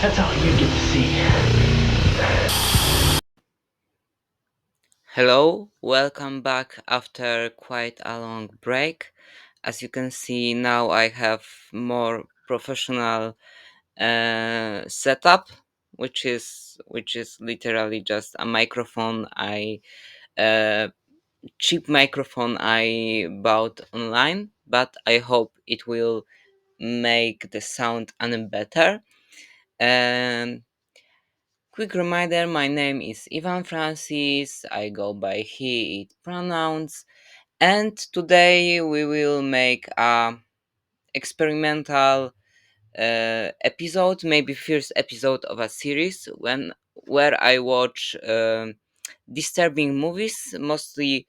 That's all you get to see. Hello, welcome back after quite a long break. As you can see now, I have more professional setup, which is literally just a microphone. I cheap microphone I bought online, but I hope it will make the sound even better. Um, Quick reminder: my name is Ivan Francis. I go by he, it pronouns. And today we will make a experimental episode, maybe first episode of a series when where I watch disturbing movies, mostly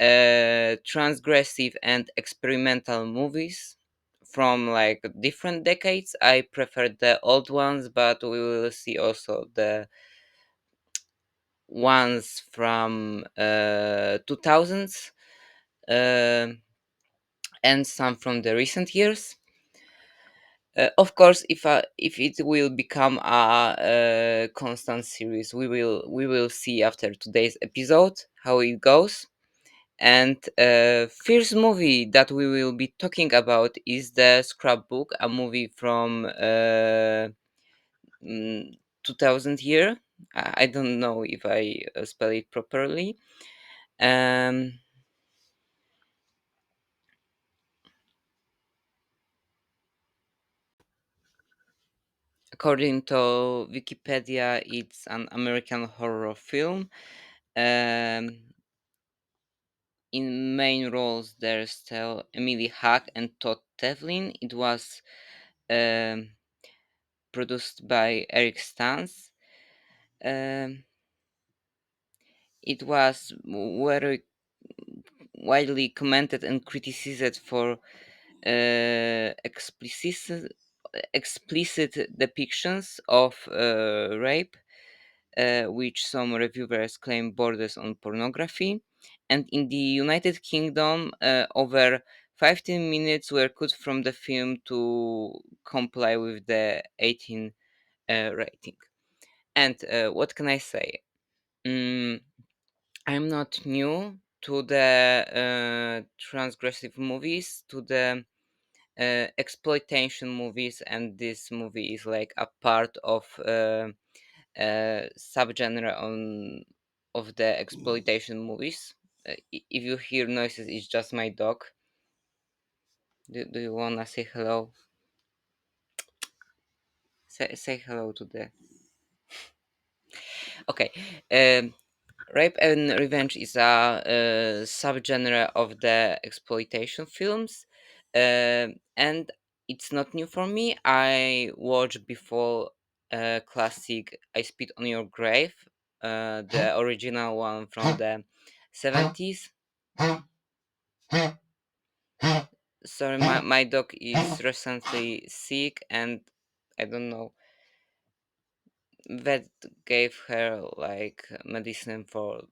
transgressive and experimental movies from like different decades. I prefer the old ones, but we will see also the ones from 2000s. And some from the recent years. Of course, if it will become a constant series, we will see after today's episode how it goes. And first movie that we will be talking about is the Scrapbook, a movie from 2000 year. I don't know if I spell it properly. Um, According to Wikipedia, it's an American horror film. Um, in main roles, there's still Emily Hack and Todd Devlin. It was um, produced by Eric Stans. Um, it was very widely commented and criticized for explicit depictions of rape, which some reviewers claim borders on pornography. And in the United Kingdom, over 15 minutes were cut from the film to comply with the 18 rating. And what can I say? Mm, I'm not new to the transgressive movies, to the exploitation movies, and this movie is like a part of subgenre on of the exploitation movies. If you hear noises, it's just my dog. Do you wanna say hello? Say hello to the. Okay. Um, Rape and revenge is a subgenre of the exploitation films, and it's not new for me. I watched before classic "I Spit on Your Grave," the original one from the 70s. Sorry, my dog is recently sick, and I don't know. Vet gave her like medicine for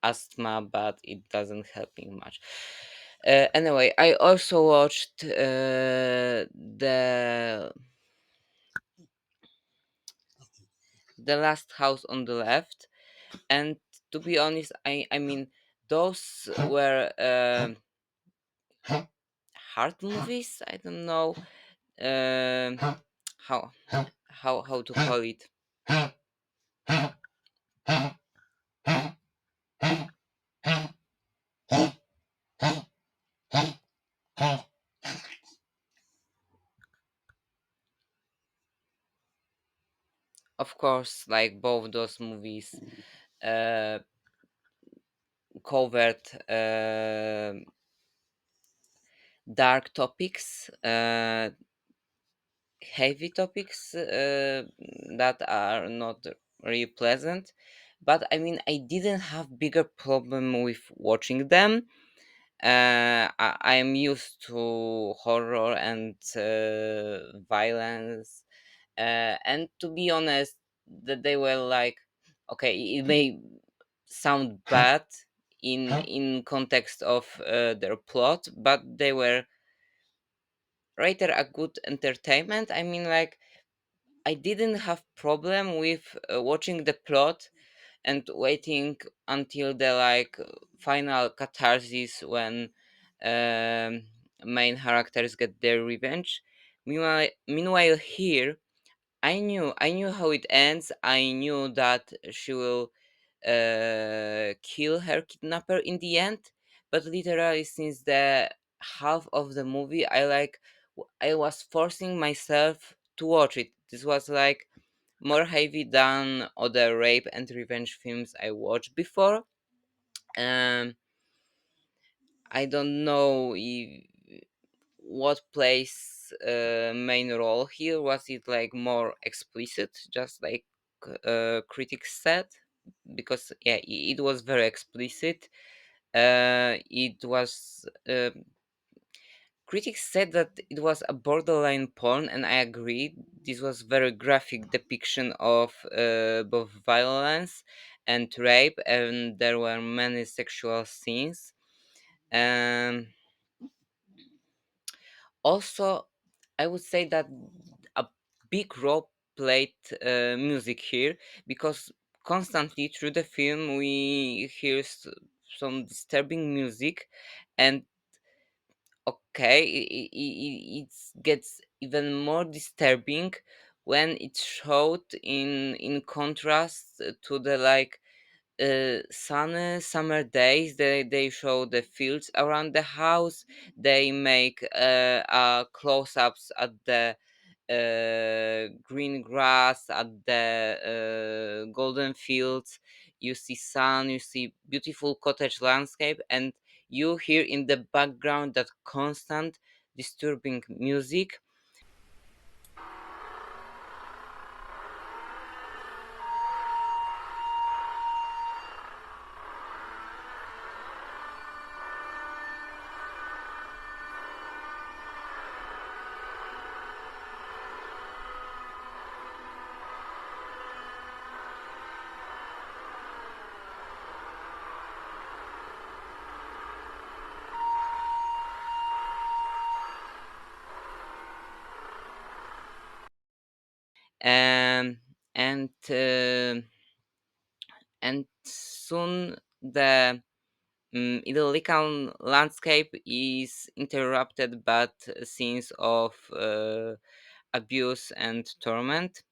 asthma, but it doesn't help me much. Anyway, I also watched the last house on the left, and to be honest, I mean those were hard movies. I don't know um how how to call it. Of course, like both those movies uh, covered dark topics, heavy topics that are not really pleasant. But I mean, I didn't have bigger problem with watching them. I am used to horror and violence, and to be honest, that they were like, okay, it may sound bad in context of their plot, but they were rather a good entertainment. I mean, like I didn't have problem with watching the plot and waiting until the like final catharsis when um, main characters get their revenge. Meanwhile here, I knew how it ends. I knew that she will kill her kidnapper in the end. But literally, since the half of the movie, I was forcing myself to watch it. This was like more heavy than other rape and revenge films I watched before. Um, I don't know what plays main role here. Was it like more explicit, just like critics said? Because yeah, it was very explicit. It was Critics said that it was a borderline porn, and I agree. This was very graphic depiction of both violence and rape, and there were many sexual scenes. Um, Also, I would say that a big role played music here, because constantly through the film we hear some disturbing music. And okay, it gets even more disturbing when it's showed in contrast to the like sunny summer days. They show the fields around the house. They make close-ups at the green grass, at the golden fields. You see sun, you see beautiful cottage landscape, and you hear in the background that constant disturbing music. um, and uh, and soon the idyllical landscape is interrupted by scenes of abuse and torment.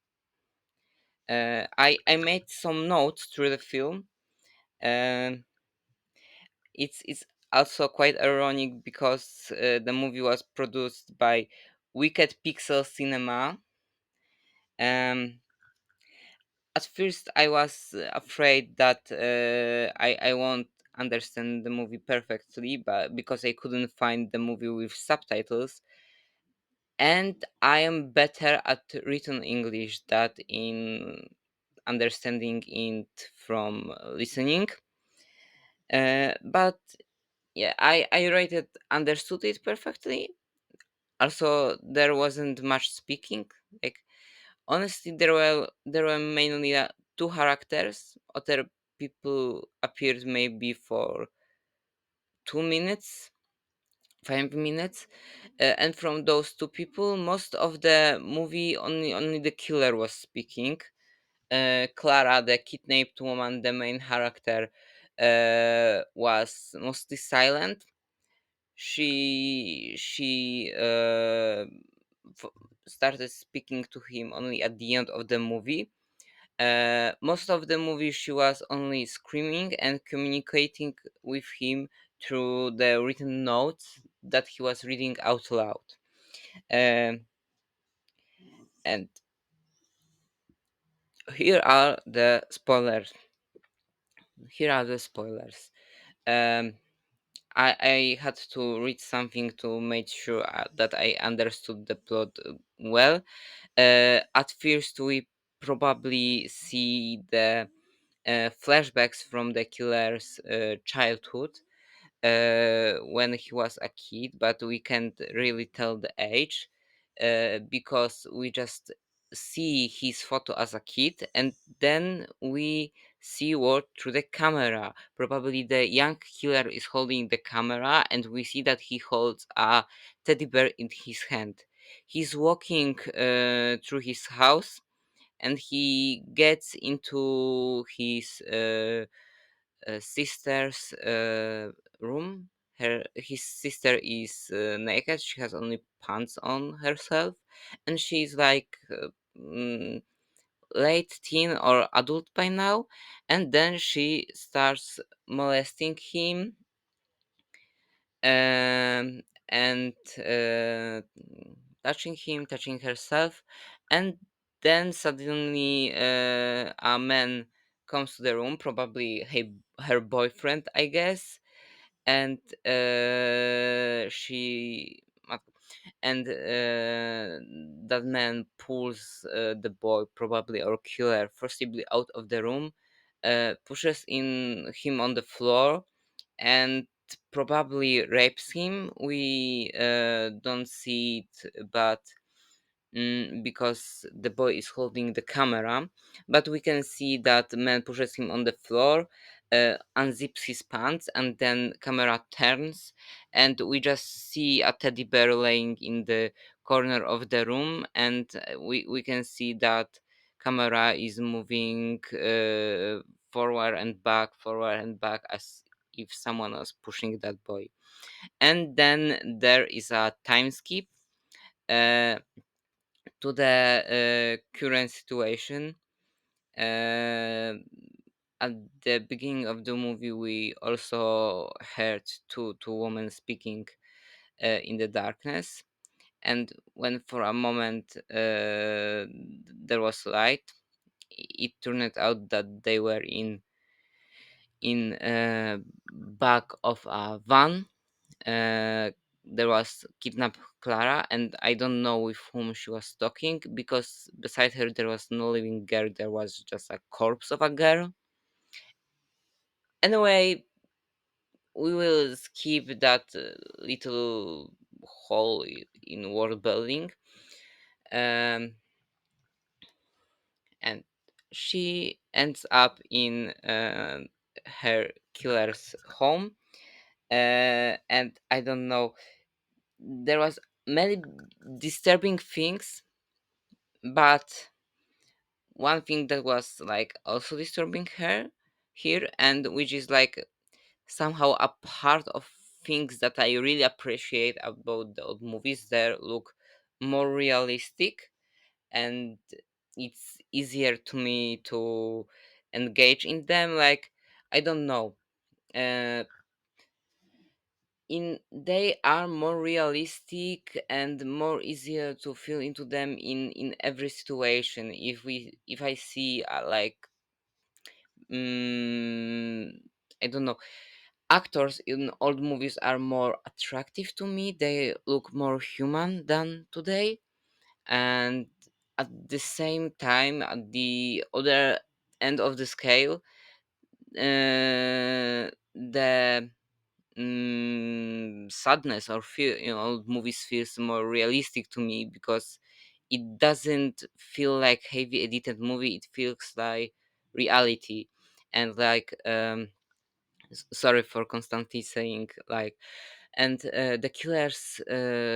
I made some notes through the film. Um it's also quite ironic because the movie was produced by Wicked Pixel Cinema. Um, at first, I was afraid that I won't understand the movie perfectly, but because I couldn't find the movie with subtitles, and I am better at written English than in understanding it from listening. But yeah, I rated understood it perfectly. Also, there wasn't much speaking. Like honestly, there were mainly two characters. Other people appeared maybe for 2 minutes, 5 minutes, and from those two people, most of the movie only the killer was speaking. Clara, the kidnapped woman, the main character, was mostly silent. She f- started speaking to him only at the end of the movie. Most of the movie she was only screaming and communicating with him through the written notes that he was reading out loud. Um, and here are the spoilers. Here are the spoilers. Um, I had to read something to make sure that I understood the plot well. At first, we probably see the flashbacks from the killer's childhood when he was a kid, but we can't really tell the age because we just see his photo as a kid, and then we see what through the camera. Probably the young killer is holding the camera, and we see that he holds a teddy bear in his hand. he's walking through his house, and he gets into his sister's room. His sister is naked. She has only pants on herself, and she's like mm, late teen or adult by now. And then she starts molesting him, and touching him, touching herself, and then suddenly a man comes to the room, probably her boyfriend, I guess, and she and that man pulls the boy, probably or killer, forcibly out of the room, pushes in him on the floor, and probably rapes him. We don't see it, but because the boy is holding the camera, but we can see that the man pushes him on the floor, unzips his pants, and then camera turns, and we just see a teddy bear laying in the corner of the room, and we can see that camera is moving forward and back, as if someone was pushing that boy. And then there is a time skip uh, to the current situation. Uh, at the beginning of the movie, we also heard two women speaking in the darkness, and when for a moment there was light, it turned out that they were in back of a van. uh, there was kidnapped Clara, and I don't know with whom she was talking, because beside her there was no living girl, there was just a corpse of a girl. Anyway, we will skip that little hole in world building. Um, and she ends up in her killer's home, and I don't know, there was many disturbing things, but one thing that was like also disturbing her here, and which is like somehow a part of things that I really appreciate about the old movies, they look more realistic, and it's easier to me to engage in them. Like, I don't know, uh, in they are more realistic and more easier to feel into them in every situation. If I see like mm, I don't know, actors in old movies are more attractive to me, they look more human than today. And at the same time, at the other end of the scale, the sadness or fear, movies feels more realistic to me, because it doesn't feel like heavy edited movie, it feels like reality. And like sorry for constantly saying like, and the killer's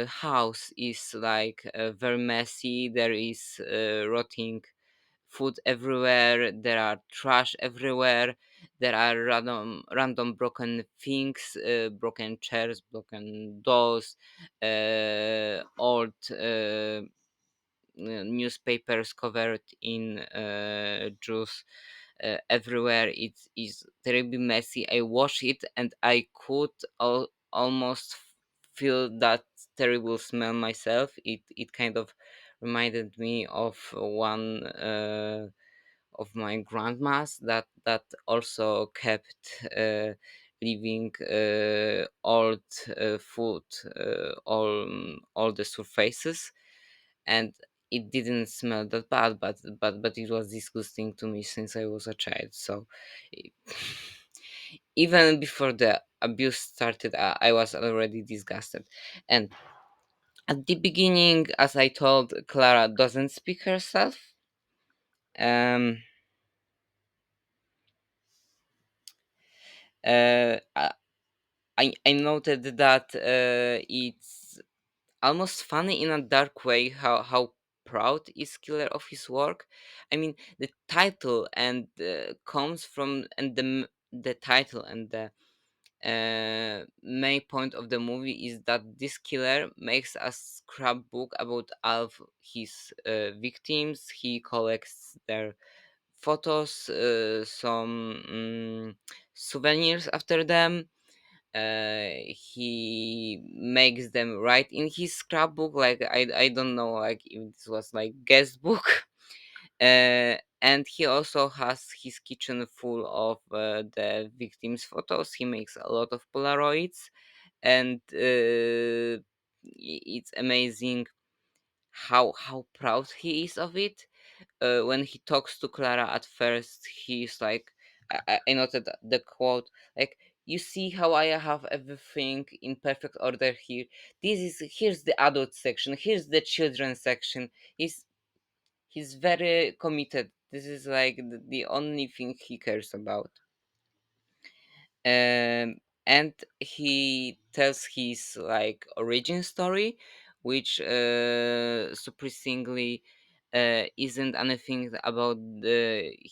house is like very messy, there is rotting food everywhere, there are trash everywhere, there are random broken things, broken chairs, broken dolls, old newspapers covered in juice everywhere. It is terribly messy. I wash it, and I could almost feel that terrible smell myself. It kind of reminded me of one of my grandmas that also kept leaving old food all the surfaces, and it didn't smell that bad, but it was disgusting to me since I was a child. So e- even before the abuse started, I was already disgusted. And at the beginning, as I told, Clara doesn't speak herself. um uh, I noted that it's almost funny in a dark way how proud is Killer of his work. I mean, the title and comes from and the title and the main point of the movie is that this killer makes a scrapbook about all of his victims. He collects their photos, some souvenirs after them. He makes them write in his scrapbook, like I don't know, like if this was like guest book. And he also has his kitchen full of the victims photos. He makes a lot of polaroids, and it's amazing how proud he is of it. When he talks to Clara at first, he's like, I noted the quote, like, "You see how I have everything in perfect order here. Here's the adult section. Here's the children section." He's very committed. This is like the only thing he cares about. And he tells his like origin story, which surprisingly isn't anything about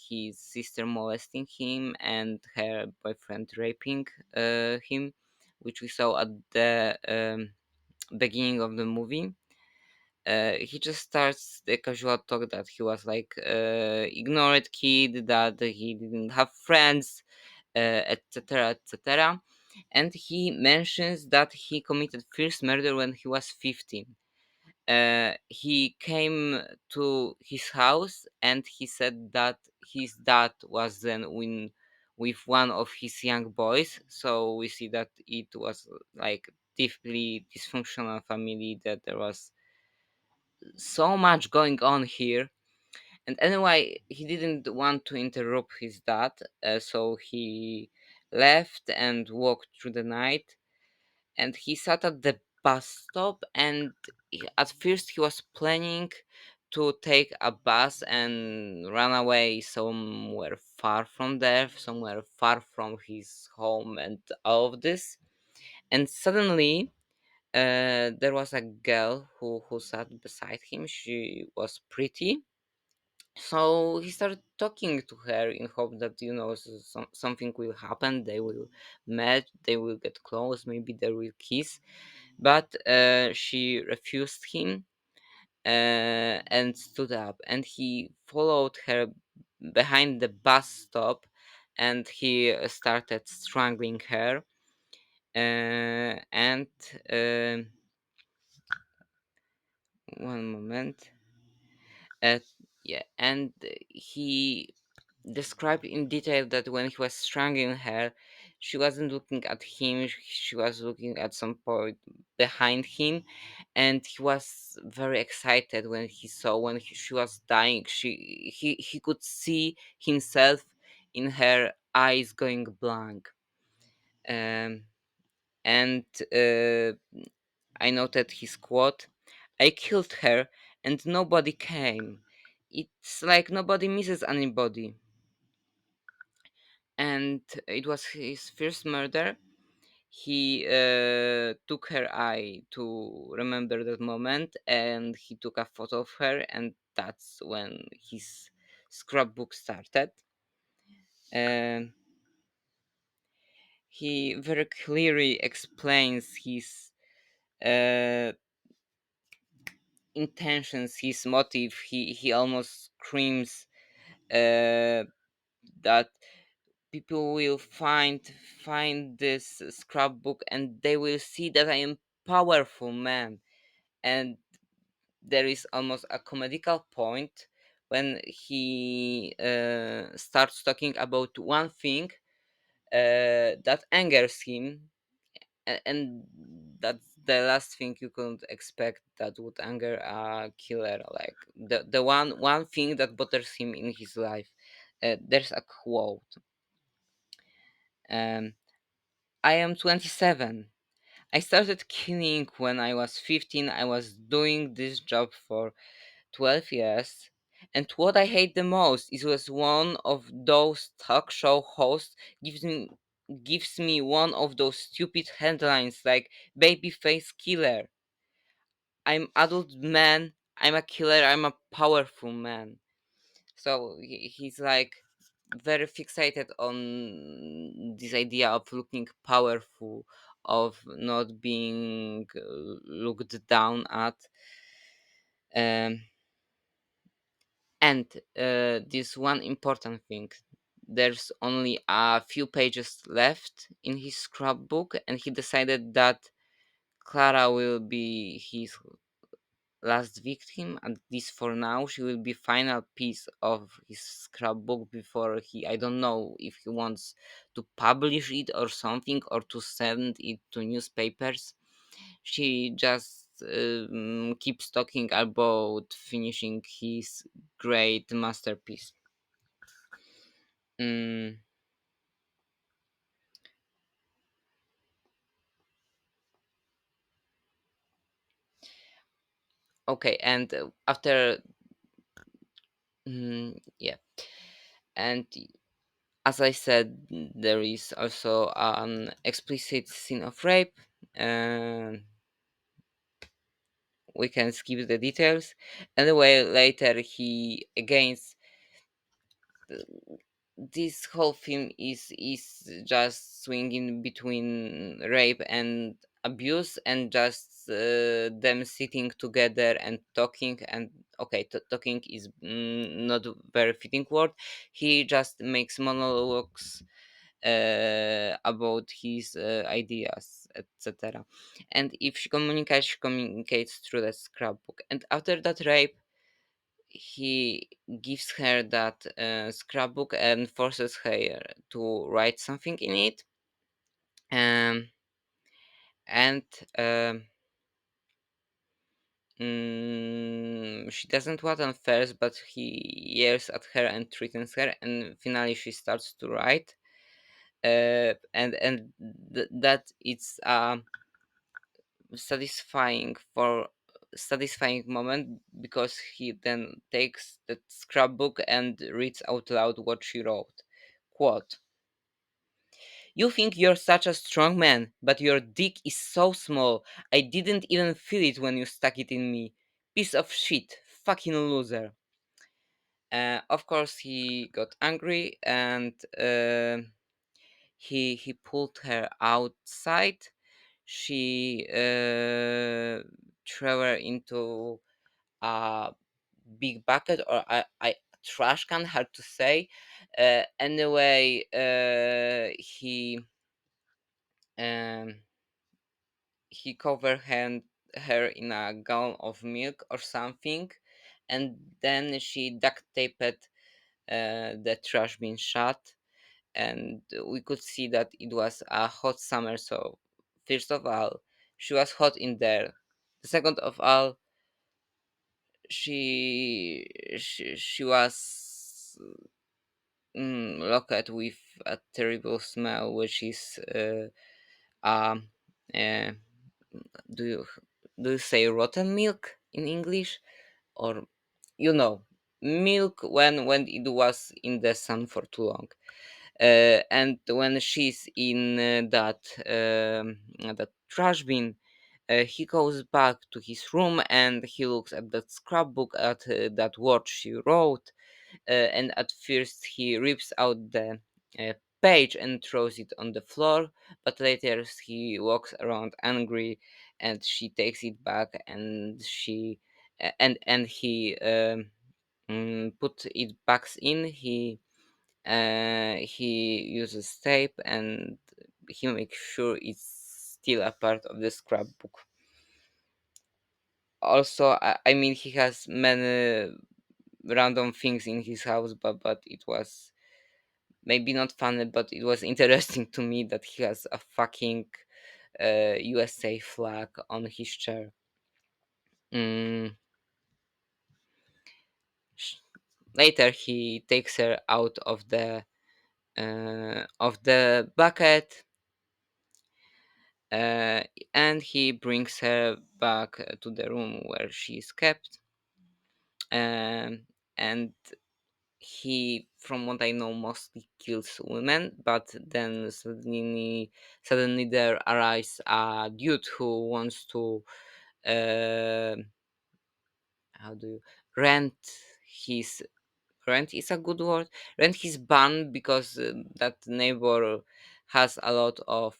his sister molesting him and her boyfriend raping him, which we saw at the beginning of the movie. He just starts the casual talk that he was like ignored kid, that he didn't have friends, etc., etc. And he mentions that he committed first murder when he was 15. He came to his house and he said that his dad was then with one of his young boys. So we see that it was like deeply dysfunctional family, that there was so much going on here. And anyway, he didn't want to interrupt his dad, so he left and walked through the night. And he sat at the bus stop, and at first he was planning to take a bus and run away somewhere far from there, somewhere far from his home and all of this. And suddenly, there was a girl who sat beside him. She was pretty, so he started talking to her in hope that something will happen. They will meet, they will get close, maybe they will kiss. But she refused him, and stood up, and he followed her behind the bus stop, and he started strangling her. And one moment. Uh, yeah, and he described in detail that when he was strangling her, she wasn't looking at him, she was looking at some point behind him, and he was very excited when he saw she was dying. He could see himself in her eyes going blank. Um, and I noted his quote: "I killed her and nobody came. It's like nobody misses anybody." And it was his first murder. He took her eye to remember that moment, and he took a photo of her, and that's when his scrapbook started. Um, he very clearly explains his uh, intentions, his motive. He almost screams uh, that people will find this scrapbook and they will see that I am powerful man. And there is almost a comedical point when he starts talking about one thing that angers him, and that's the last thing you could expect that would anger a killer, like the one thing that bothers him in his life. There's a quote: um, "I am 27. I started killing when I was 15. I was doing this job for 12 years. And what I hate the most is was one of those talk show hosts gives me one of those stupid headlines like babyface killer. I'm adult man. I'm a killer. I'm a powerful man. So he's like very fixated on this idea of looking powerful, of not being looked down at. Um, and this one important thing, there's only a few pages left in his scrapbook, and he decided that Clara will be his last victim, at least for now. She will be final piece of his scrapbook before he, I don't know if he wants to publish it or something, or to send it to newspapers. She just keeps talking about finishing his great masterpiece. Mm, okay, and after, yeah, and as I said, there is also an explicit scene of rape. Um, we can skip the details. Anyway, later he against this whole film is just swinging between rape and abuse, and just them sitting together and talking. And okay, talking is not a very fitting word. He just makes monologues about his ideas, etc. And if she communicates through the scrapbook. And after that rape, he gives her that scrapbook and forces her to write something in it. Um, and she doesn't want at first, but he yells at her and threatens her, and finally she starts to write. That it's satisfying for satisfying moment, because he then takes that scrapbook and reads out loud what she wrote. Quote, "You think you're such a strong man, but your dick is so small. I didn't even feel it when you stuck it in me. Piece of shit. Fucking loser." Of course, he got angry, and he pulled her outside. She threw her into a big bucket, or a trash can, hard to say. Anyway, um, he covered her in a gallon of milk or something, and then she duct taped the trash bin shut. And we could see that it was a hot summer. So first of all, she was hot in there. The second of all, she was locked with a terrible smell, which is um uh, do you do you say rotten milk in English, or milk when it was in the sun for too long. And when she's in that trash bin, he goes back to his room and he looks at that scrapbook, at that word she wrote. And at first he rips out the uh, page and throws it on the floor, but later he walks around angry, and she takes it back, and he put it back in. He uses tape, and he makes sure it's still a part of the scrapbook. Also, I mean, he has many random things in his house, but it was maybe not funny, but it was interesting to me that he has a fucking USA flag on his chair. Mm. sh- Later, he takes her out of the bucket, uh, and he brings her back to the room where she is kept. And he, from what I know, mostly kills women, but then suddenly there arrives a dude who wants to uh, how do you rent his rent is a good word. Rent his barn because that neighbor has a lot of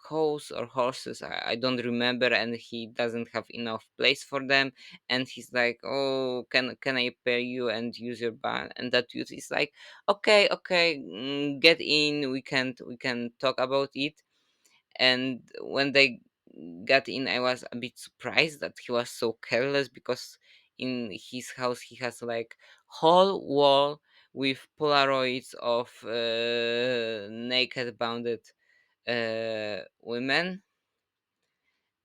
cows or horses. I don't remember, and he doesn't have enough place for them. And he's like, "Oh, can I pay you and use your barn?" And that youth is like, "Okay, okay, get in. We can talk about it." And when they got in, I was a bit surprised that he was so careless, because in his house he has like whole wall with polaroids of naked bounded women,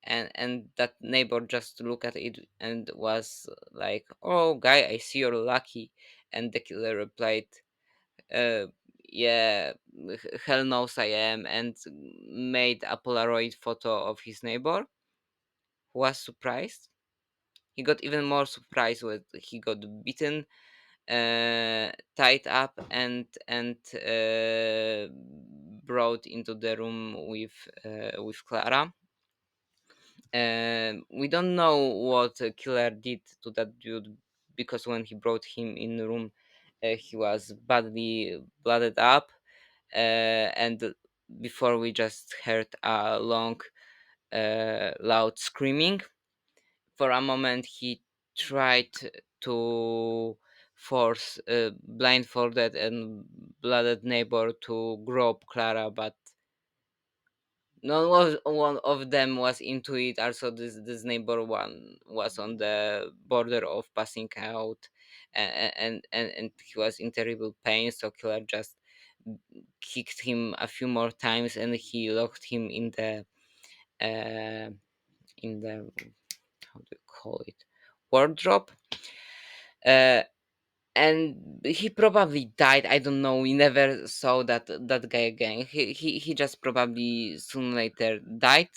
and that neighbor just looked at it and was like, "Oh guy, I see you're lucky." And the killer replied, uh, "Yeah, hell knows I am," and made a Polaroid photo of his neighbor, who was surprised. He got even more surprised when he got beaten, tied up, and brought into the room with Clara. We don't know what killer did to that dude, because when he brought him in the room, he was badly blooded up, and before we just heard a long, loud screaming. For a moment, he tried to force blindfolded and blooded neighbor to grope Clara, but one of them was into it. Also, this neighbor one was on the border of passing out, and he was in terrible pain. So killer just kicked him a few more times, and he locked him uh, in the, how do you call it, wardrobe. Uh, and he probably died. I don't know. We never saw that guy again. He just probably soon later died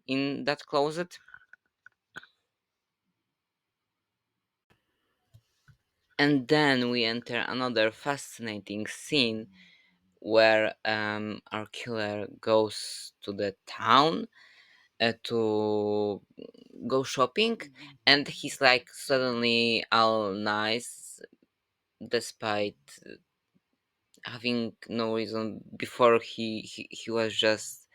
in that closet. And then we enter another fascinating scene where our killer goes to the town to go shopping, and he's like suddenly all nice, despite having no reason. Before he was just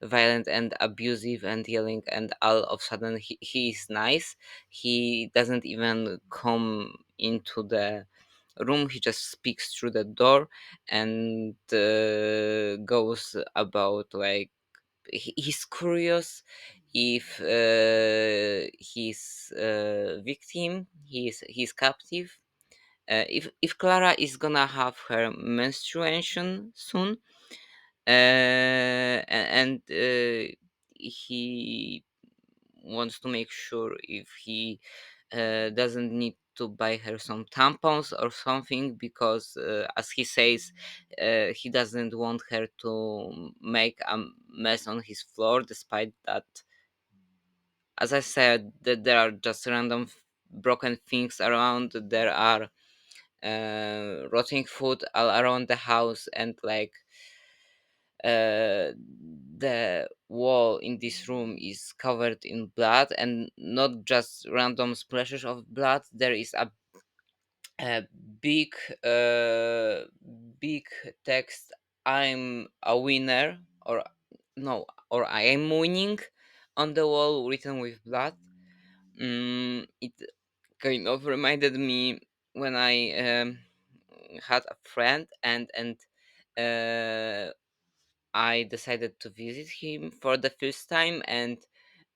violent and abusive and yelling, and all of a sudden he is nice. He doesn't even come into the room, he just speaks through the door, and goes about like he's curious if his victim, his captive, if Clara is gonna have her menstruation soon, and he wants to make sure if he doesn't need to buy her some tampons or something, because as he says, he doesn't want her to make a mess on his floor, despite that, as I said, that there are just random broken things around. There are rotting food all around the house, and like the wall in this room is covered in blood, and not just random splashes of blood. There is a big uh, big text, "I'm a winner," or no, or "I am winning," on the wall, written with blood. It kind of reminded me when I had a friend, and uh, I decided to visit him for the first time, and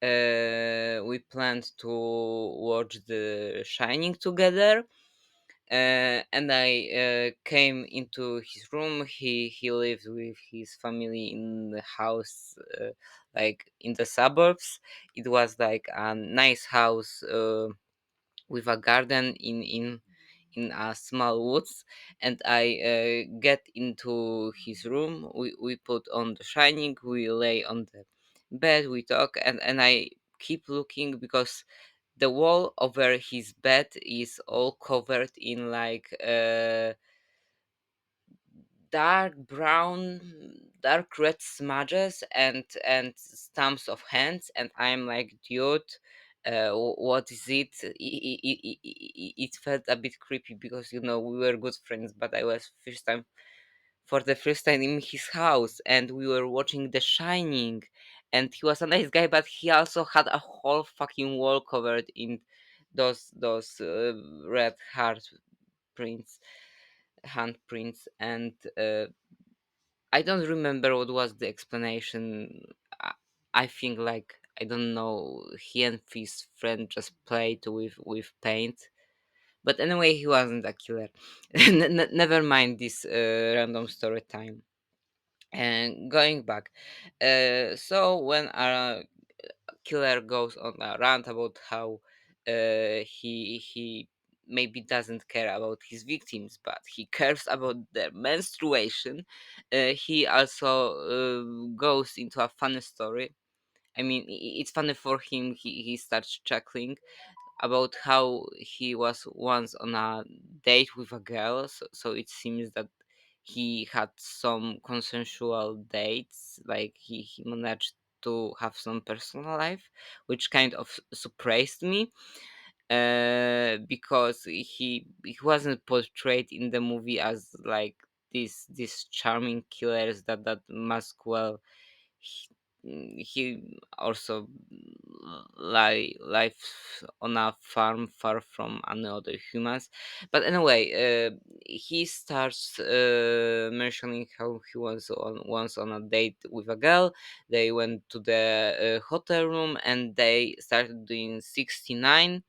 we planned to watch The Shining together. And I came into his room. He lived with his family in the house, like in the suburbs. It was like a nice house with a garden in a small woods. And I get into his room. We put on The Shining, we lay on the bed, we talk, and I keep looking, because the wall over his bed is all covered in like dark brown, dark red smudges and stumps of hands. And I'm like, dude, what is it? It felt a bit creepy because we were good friends, but I was for the first time in his house, and we were watching The Shining, and he was a nice guy, but he also had a whole fucking wall covered in those red prints, handprints, and I don't remember what was the explanation. I, I think like I don't know. He and his friend just played with paint. But anyway, he wasn't a killer. Never mind this random story time. And going back, so when a killer goes on a rant about how he maybe doesn't care about his victims, but he cares about their menstruation, he also goes into a funny story. I mean, it's funny for him. He starts chuckling about how he was once on a date with a girl. So it seems that he had some consensual dates, like he managed to have some personal life, which kind of surprised me, because he wasn't portrayed in the movie as like these charming killers that mask well. He also lives on a farm far from any other humans. But anyway, he starts mentioning how he was once on a date with a girl. They went to the hotel room and they started doing 69,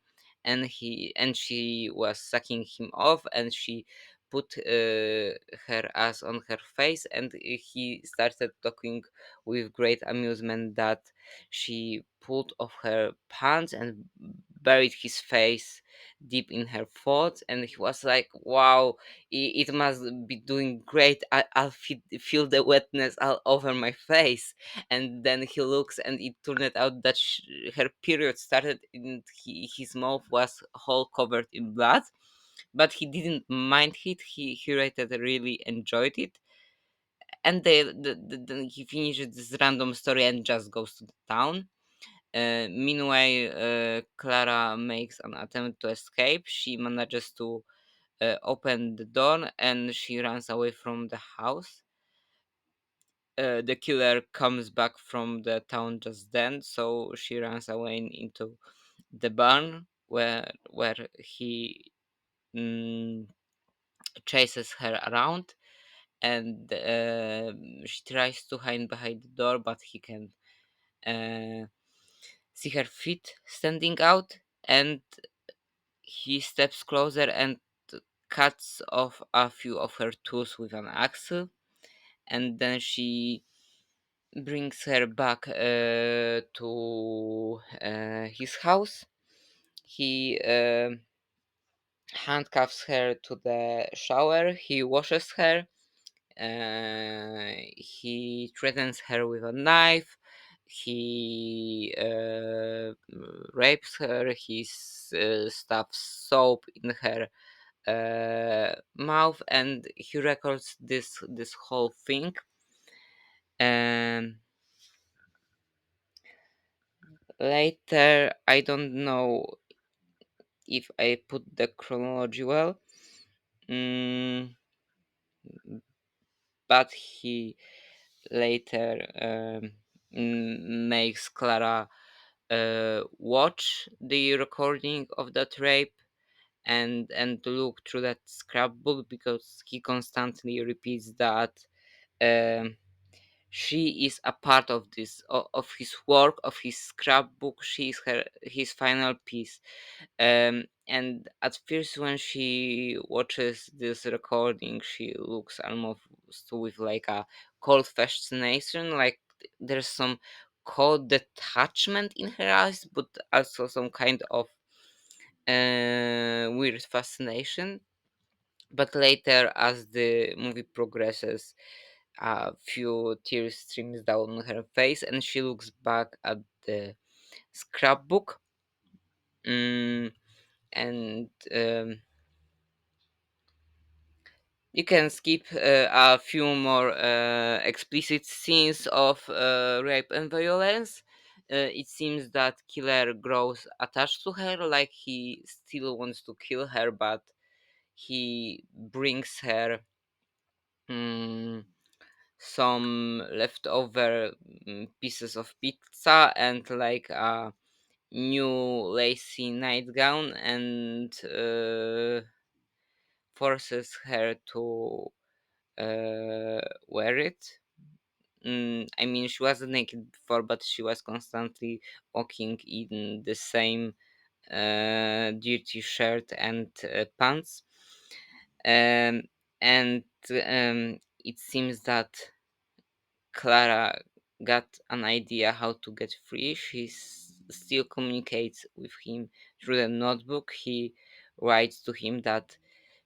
and she was sucking him off, and she put her ass on her face, and he started talking with great amusement that she pulled off her pants and buried his face deep in her thoughts. And he was like, wow, it must be doing great. I'll feel the wetness all over my face. And then he looks, and it turned out that her period started, and his mouth was whole covered in blood, but he didn't mind it. He rated really enjoyed it. And he finishes this random story and just goes to the town. Meanwhile, Clara makes an attempt to escape. She manages to open the door, and she runs away from the house. The killer comes back from the town just then, so she runs away into the barn where he mm, chases her around, and she tries to hide behind the door, but he can uh, see her feet standing out, and he steps closer and cuts off a few of her toes with an axe, and then she brings her back to his house. He handcuffs her to the shower, he washes her, he threatens her with a knife, he rapes her, he stuffs soap in her mouth, and he records this whole thing. um, Later, I don't know if I put the chronology well, mm, but he later makes Clara watch the recording of that rape, and look through that scrapbook, because he constantly repeats that um, she is a part of this of his work, of his scrapbook. She is his final piece. And at first, when she watches this recording, she looks almost with like a cold fascination, like there's some cold detachment in her eyes, but also some kind of weird fascination. But later, as the movie progresses, a few tears streams down her face, and she looks back at the scrapbook. Mm, and you can skip a few more explicit scenes of rape and violence. it seems that killer grows attached to her, like he still wants to kill her, but he brings her mm, some leftover pieces of pizza and like a new lacy nightgown, and forces her to wear it. I mean, she wasn't naked before, but she was constantly walking in the same dirty shirt and pants. Um, and it seems that Clara got an idea how to get free. Still communicates with him through the notebook. He writes to him that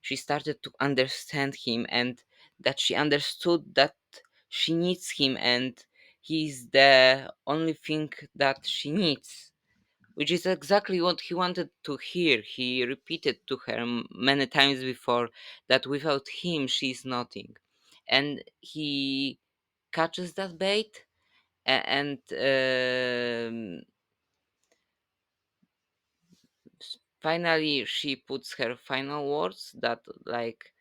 she started to understand him, and that she understood that she needs him, and he's the only thing that she needs, which is exactly what he wanted to hear. He repeated to her many times before that without him she's nothing. And he catches that bait, and finally she puts her final words that like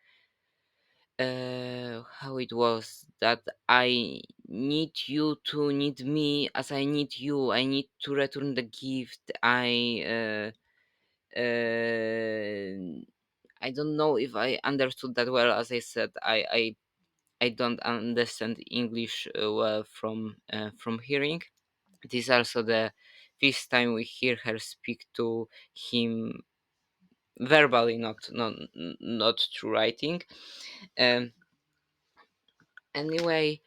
how it was that I need you to need me as I need you. I need to return the gift. I don't know if I understood that well. As I said, I don't understand English well from hearing. It is also the first time we hear her speak to him verbally, not through writing. Um, anyway,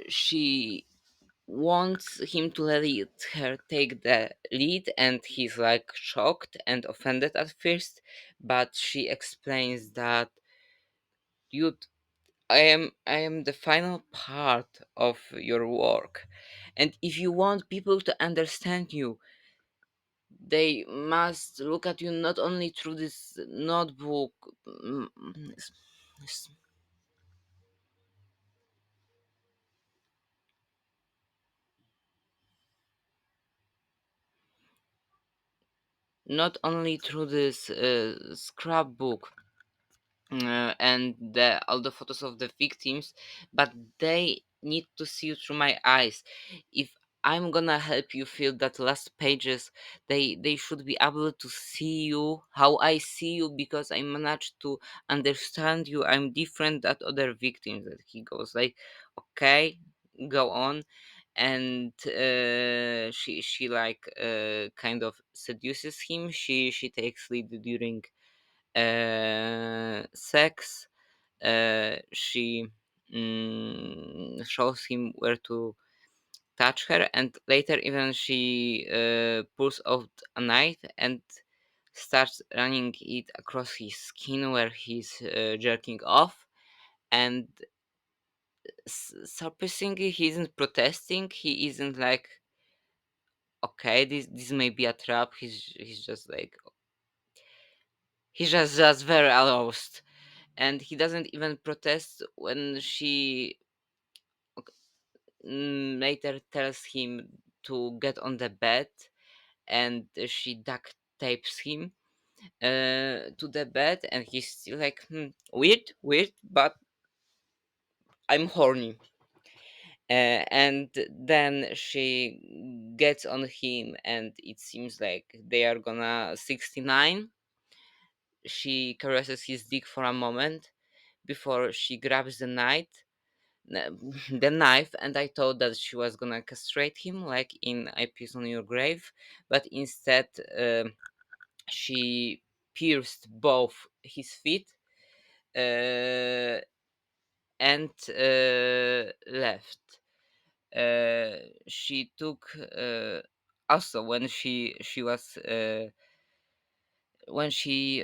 she wants him to let her take the lead, and he's like shocked and offended at first, but she explains that you I am the final part of your work, and if you want people to understand you, they must look at you not only through this notebook, s- s- not only through this scrapbook, and all the photos of the victims, but they need to see you through my eyes. If I'm gonna help you fill that last pages, they should be able to see you how I see you, because I managed to understand you. I'm different than other victims. That he goes like, okay, go on. And she like kind of seduces him. She takes lead during sex. She shows him where to touch her, and later even she pulls out a knife and starts running it across his skin where he's jerking off. And surprisingly, he isn't protesting. He isn't like, okay, this may be a trap. He's just like, he's just very aroused, and he doesn't even protest when she later tells him to get on the bed, and she duct tapes him to the bed, and he's still like, weird, but I'm horny. And then she gets on him, and it seems like they are gonna 69. She caresses his dick for a moment before she grabs the knife, the knife, and I thought that she was gonna castrate him like in I Piss on Your Grave, but instead she pierced both his feet uh, and left. She took also when she was when she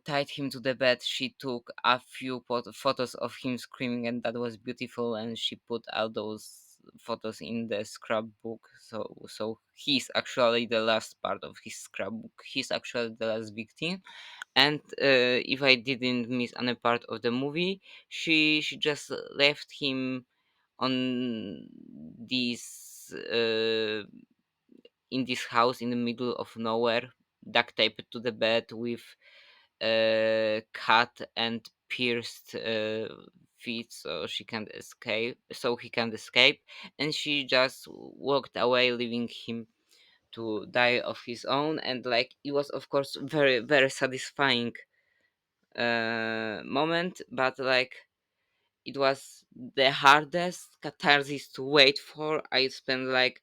tied him to the bed, she took a few photos of him screaming, and that was beautiful. And she put all those photos in the scrapbook. So he's actually the last part of his scrapbook. He's actually the last victim. And if I didn't miss any part of the movie, she just left him on this was in this house in the middle of nowhere, duct taped to the bed with cut and pierced feet, so she can't escape. So he can't escape, and she just walked away, leaving him to die of his own. And like it was, of course, very very satisfying moment, but like it was the hardest catharsis to wait for. I spent like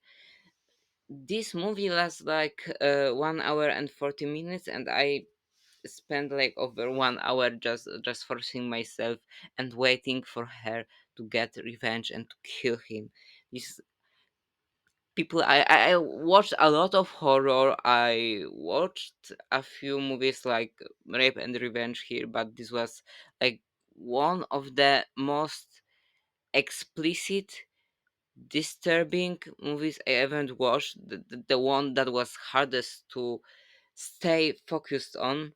this movie lasts like 1 hour and 40 minutes, and I spent like over 1 hour just forcing myself and waiting for her to get revenge and to kill him. This people, I watched a lot of horror. I watched a few movies like Rape and Revenge here, but this was like one of the most explicit, disturbing movies I ever watched. The one that was hardest to stay focused on,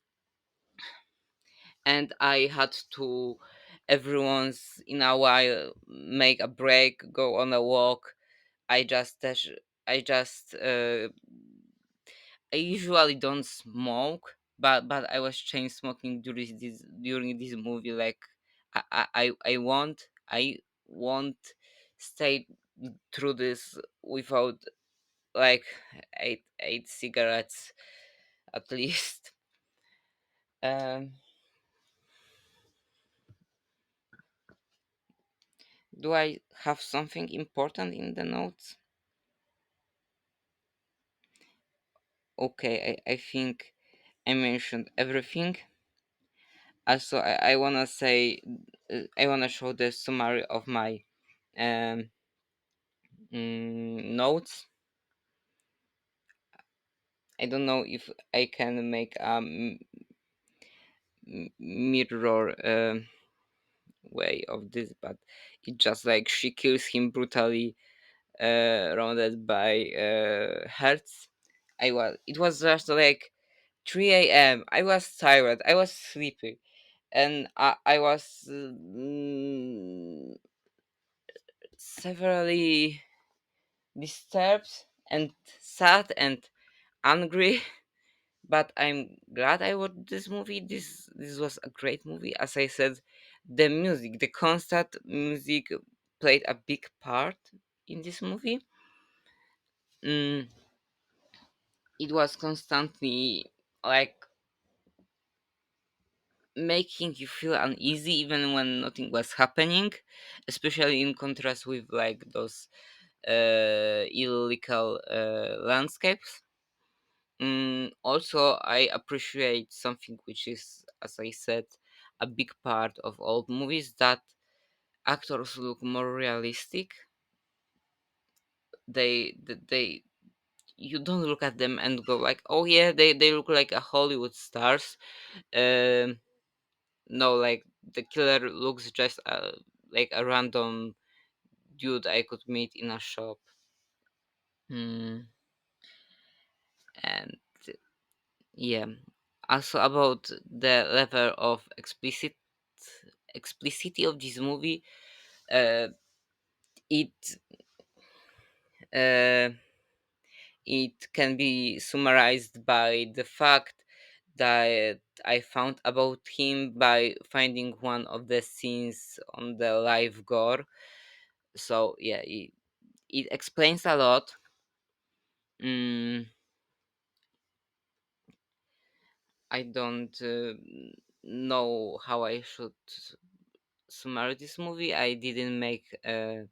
and I had to every once in a while make a break, go on a walk. I just dash- I just I usually don't smoke, but I was chain smoking during this movie. Like I won't stay through this without like eight cigarettes at least. Um, do I have something important in the notes? Okay, I think I mentioned everything. Also, I wanna say, I wanna show the summary of my um, notes. I don't know if I can make a mirror way of this, but it just like she kills him brutally, surrounded by hearts. It was just like 3 a.m. I was tired. I was sleepy, and I was severely disturbed and sad and angry. But I'm glad I watched this movie. This was a great movie. As I said, the music, the constant music, played a big part in this movie. Mm, it was constantly like making you feel uneasy even when nothing was happening, especially in contrast with like those illegal landscapes. Also, I appreciate something which is, as I said, a big part of old movies, that actors look more realistic. They you don't look at them and go like, oh yeah, they look like a Hollywood stars. Um, no, like the killer looks just like a random dude I could meet in a shop. Hmm. And yeah, also about the level of explicitity of this movie. uh, it uh, it can be summarized by the fact that I found about him by finding one of the scenes on the live gore. So yeah, it explains a lot. mm, I don't know how I should summarize this movie. I didn't make an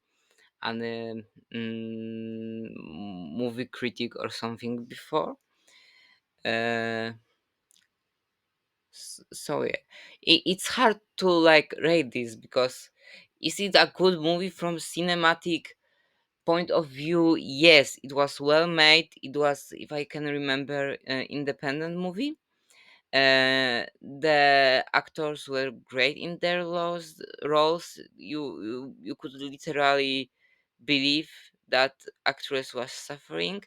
movie critic or something before. Uh, so yeah, it's hard to like rate this, because is it a good movie from cinematic point of view? Yes, it was well made. It was, if I can remember, independent movie. The actors were great in their roles. You could literally believe that actress was suffering.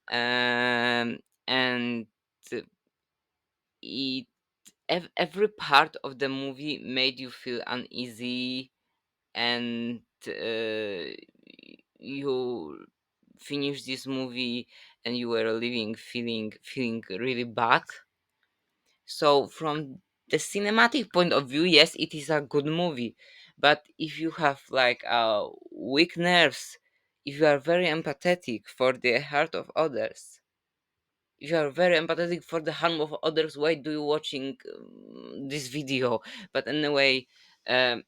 And it every part of the movie made you feel uneasy, and you finish this movie and you were leaving feeling really bad. So from the cinematic point of view, yes, it is a good movie. But if you have like weak nerves, if you are very empathetic for the heart of others, if you are very empathetic for the harm of others, why do you watching this video? But anyway, um,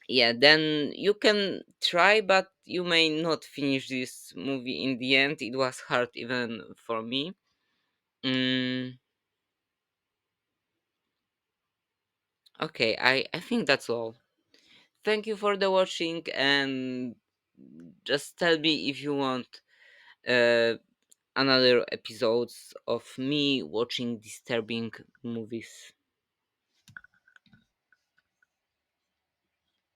yeah, then you can try, but you may not finish this movie in the end. It was hard even for me. Mm, okay, I think that's all. Thank you for the watching, and just tell me if you want uh, another episodes of me watching disturbing movies.